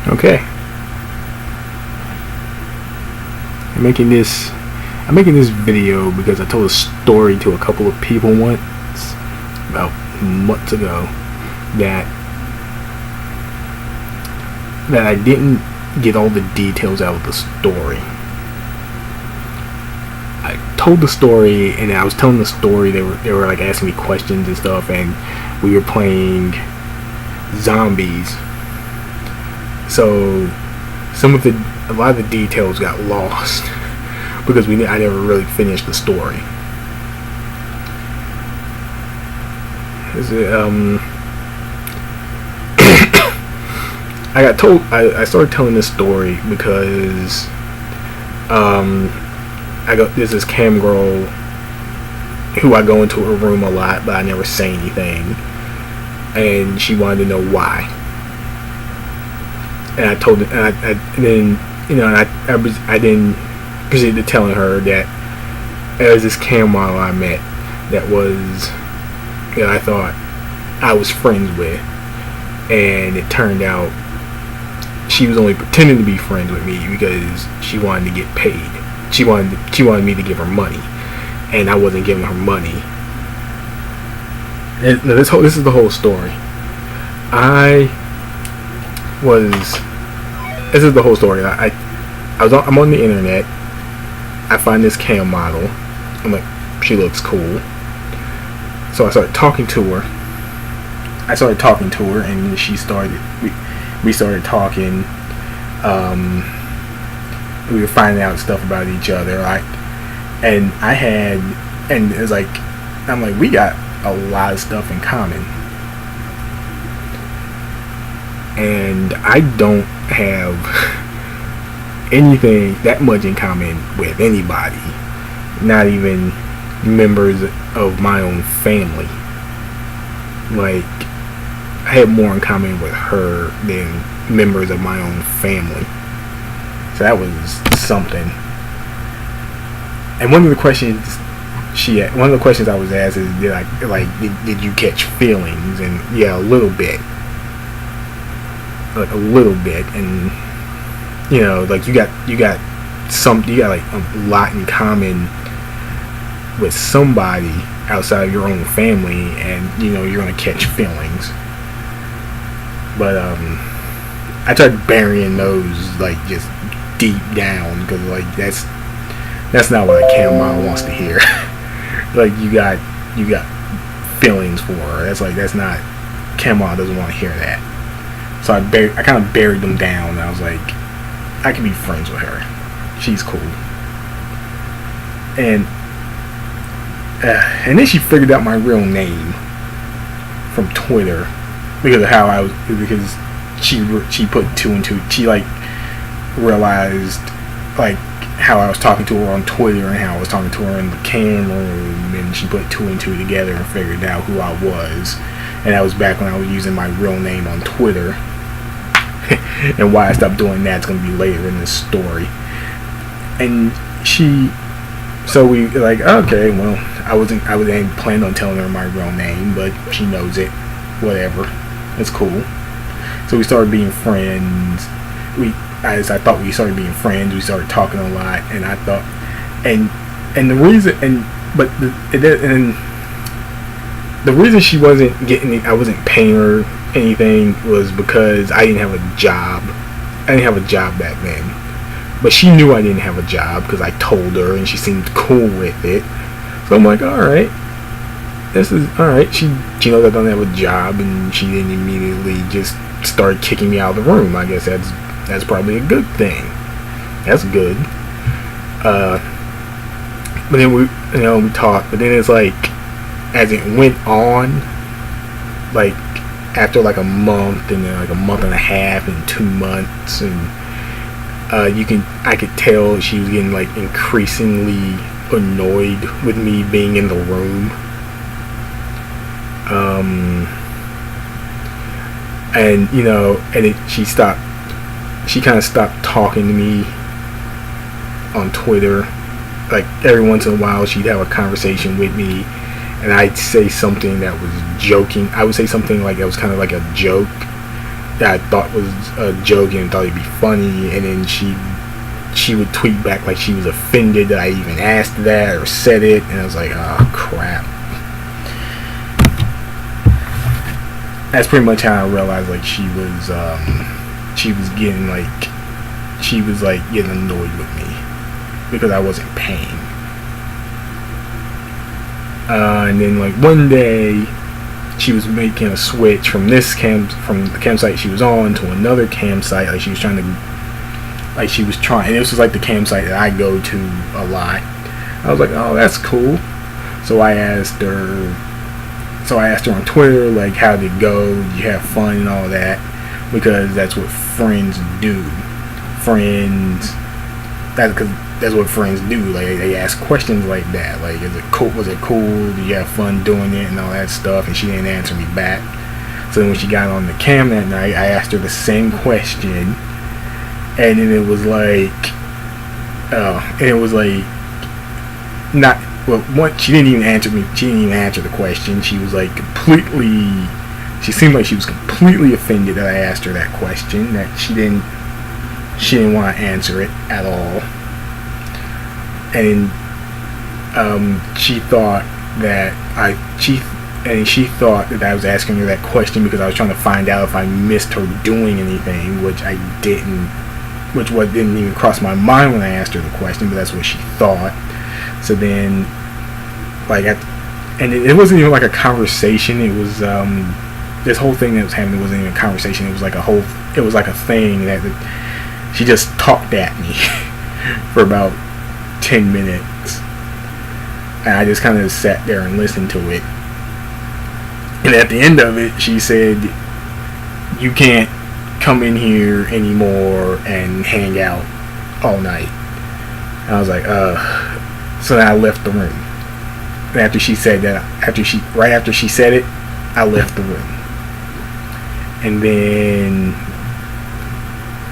Okay. I'm making this video because I told a story to a couple of people once, about months ago, that I didn't get all the details out of the story. I told the story, and I was telling the story. They were like asking me questions and stuff, and we were playing zombies. So a lot of the details got lost because I never really finished the story. I started telling this story because there's this cam girl who I go into her room a lot, but I never say anything, and she wanted to know why. And I told her, and then I then proceeded to telling her that there was this cam model I met that I thought I was friends with, and it turned out she was only pretending to be friends with me because she wanted to get paid. She wanted me to give her money, and I wasn't giving her money. And this is the whole story. This is the whole story. I'm on the internet. I find this cam model. I'm like, she looks cool. So I started talking to her. And we started talking. We were finding out stuff about each other. And it was like, I'm like, we got a lot of stuff in common. And I don't have anything that much in common with anybody, not even members of my own family. Like, I have more in common with her than members of my own family. So that was something. And one of the questions I was asked is, did you catch feelings? And yeah, a little bit. Like a little bit. And like you got like a lot in common with somebody outside of your own family, and you're gonna catch feelings. But I tried burying those like just deep down, because like that's not what a cam model wants to hear. Like you got feelings for her. That's not, cam model doesn't want to hear that. So I kind of buried them down, and I was like, I can be friends with her. She's cool. And then she figured out my real name from Twitter because she put two and two. She like realized like how I was talking to her on Twitter and how I was talking to her in the cam room, and she put two and two together and figured out who I was. And that was back when I was using my real name on Twitter. And why I stopped doing that's going to be later in this story. And so we like, okay, well, I wasn't planning on telling her my real name, but she knows it. Whatever, it's cool. So we started being friends. I thought we started being friends. We started talking a lot, and I thought, and the reason, the reason she wasn't getting, I wasn't paying her anything, was because I didn't have a job. I didn't have a job back then, but she knew I didn't have a job because I told her, and she seemed cool with it. So I'm like, all right, this is all right. She knows I don't have a job, and she didn't immediately just start kicking me out of the room. I guess that's probably a good thing. That's good. But then we talked, but then it's like, as it went on, like after like a month, and then like a month and a half, and 2 months, and I could tell she was getting like increasingly annoyed with me being in the room. She kind of stopped talking to me on Twitter. Like every once in a while she'd have a conversation with me, and I'd say something that was joking. I would say something like that was kind of like a joke, that I thought was a joke and thought it'd be funny, and then she would tweet back like she was offended that I even asked that or said it, and I was like, oh crap. That's pretty much how I realized like she was getting annoyed with me because I wasn't paying. And then like one day she was making a switch from the campsite she was on to another campsite. Like she was trying, and this was like the campsite that I go to a lot. I was like, oh, that's cool. So I asked her on Twitter, like, how did it go? Did you have fun and all that? Because that's what friends do. That's what friends do. Like, they ask questions like that. Like, was it cool? Did you have fun doing it and all that stuff? And she didn't answer me back. So then when she got on the cam that night, I asked her the same question, and then it was not. Well, one, she didn't even answer me. She didn't even answer the question. She was like she seemed like she was completely offended that I asked her that question. That she didn't want to answer it at all. And she thought that I was asking her that question because I was trying to find out if I missed her doing anything, which I didn't. Which didn't even cross my mind when I asked her the question, but that's what she thought. So then, and it wasn't even like a conversation. It was this whole thing that was happening wasn't even a conversation. It was like a thing that she just talked at me for about 10 minutes, and I just kind of sat there and listened to it. And at the end of it, she said, "You can't come in here anymore and hang out all night." And I was like, So then I left the room. And after she said that, right after she said it, I left the room. And then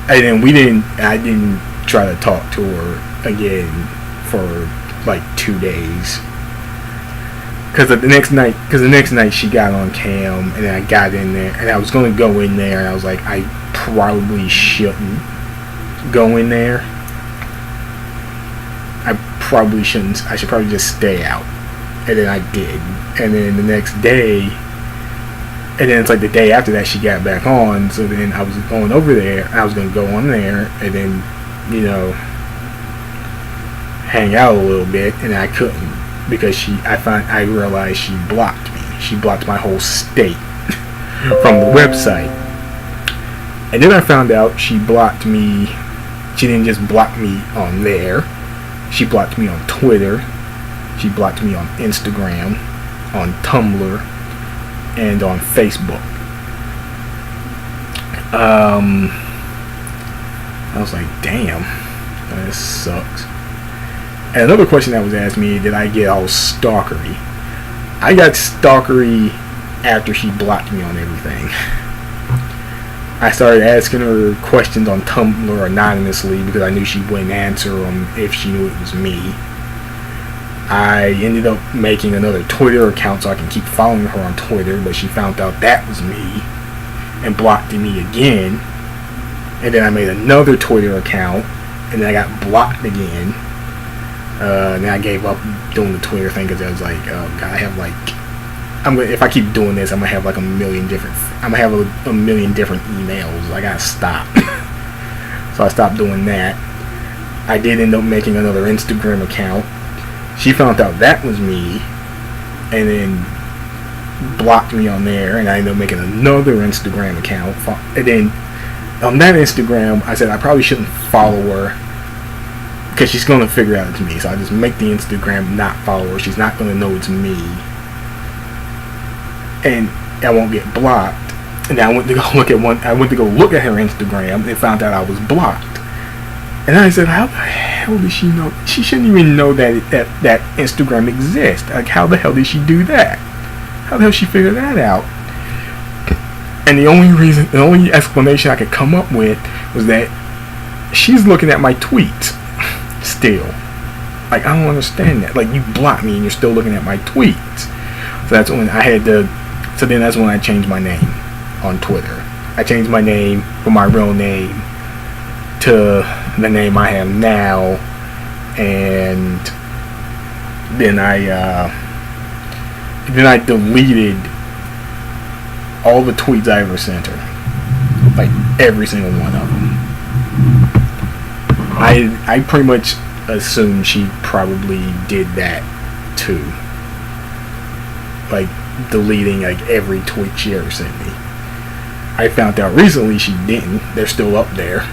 I didn't try to talk to her again for like 2 days. Because the next night she got on cam, and then I got in there, and I was going to go in there, and I was like, I probably shouldn't go in there. I should probably just stay out. And then I did. And then the next day, and then it's like the day after that she got back on, so then I was going over there, I was going to go on there, and then, hang out a little bit, and I couldn't, because I realized she blocked me. She blocked my whole state from the website. And then I found out she blocked me. She didn't just block me on there. She blocked me on Twitter. She blocked me on Instagram, on Tumblr, and on Facebook. I was like, damn, this sucks. And another question that was asked me, did I get all stalkery? I got stalkery after she blocked me on everything. I started asking her questions on Tumblr anonymously because I knew she wouldn't answer them if she knew it was me. I ended up making another Twitter account so I can keep following her on Twitter, but she found out that was me and blocked me again. And then I made another Twitter account, and then I got blocked again. And then I gave up doing the Twitter thing because I was like, oh god, if I keep doing this, I'm gonna have like a million different emails. I gotta stop. So I stopped doing that. I did end up making another Instagram account. She found out that was me, and then blocked me on there. And I ended up making another Instagram account. And then on that Instagram, I said I probably shouldn't follow her because she's gonna figure out it's me. So I just make the Instagram not follow her. She's not gonna know it's me, and I won't get blocked. And I went to go look at her Instagram and found out I was blocked. And I said, how the hell did she know? She shouldn't even know that Instagram exists. Like, how the hell did she do that? How the hell did she figure that out? And the only explanation I could come up with was that she's looking at my tweets still. Like, I don't understand that. Like, you blocked me and you're still looking at my tweets. So that's when that's when I changed my name on Twitter. I changed my name from my real name to the name I have now, and then I deleted all the tweets I ever sent her, like every single one of them. I pretty much assumed she probably did that too, like deleting like every tweet she ever sent me. I found out recently she didn't. They're still up there.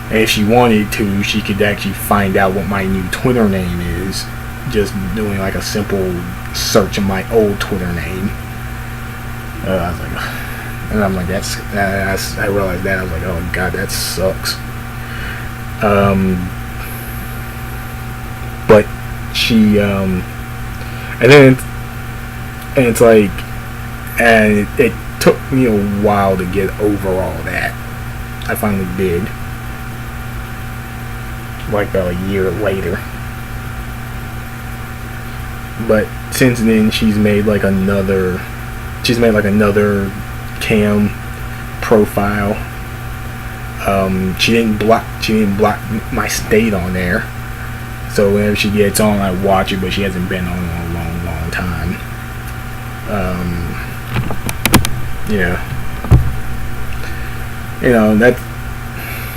And if she wanted to, she could actually find out what my new Twitter name is, just doing like a simple search of my old Twitter name. I was like, and I'm like, I realized that. I was like, oh god, that sucks. But she, and it took me a while to get over all that. I finally did. Like about a year later. But since then, she's made like another cam profile. She didn't block my state on there, so whenever she gets on, I watch it, but she hasn't been on in a long time.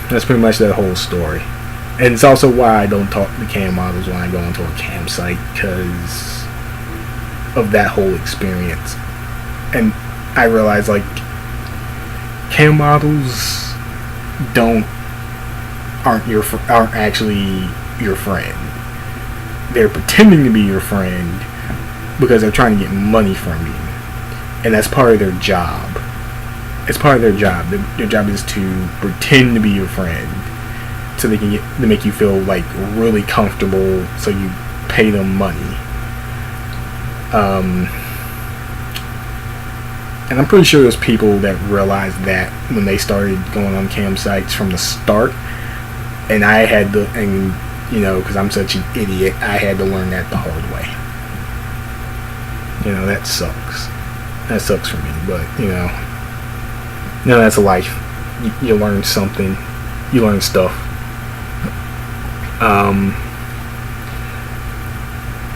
That's pretty much that whole story. And it's also why I don't talk to cam models when I go into a campsite, because of that whole experience. And I realize, like, cam models aren't actually your friend. They're pretending to be your friend because they're trying to get money from you, and that's part of their job. It's part of their job. Their job is to pretend to be your friend, so they can to make you feel like really comfortable, so you pay them money. And I'm pretty sure there's people that realized that when they started going on campsites from the start, and I had to, and because I'm such an idiot, I had to learn that the hard way. That sucks. That sucks for me, but that's life. You learn something. You learn stuff.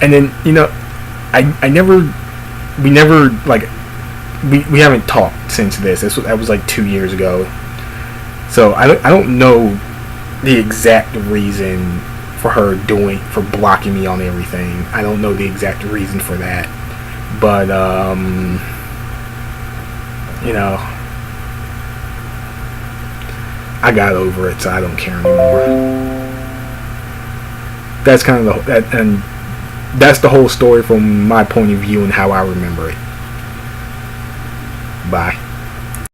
And then we haven't talked since this. That was like 2 years ago. So I don't know the exact reason for her for blocking me on everything. I don't know the exact reason for that, but I got over it, so I don't care anymore. That's kind of and that's the whole story from my point of view and how I remember it. Bye.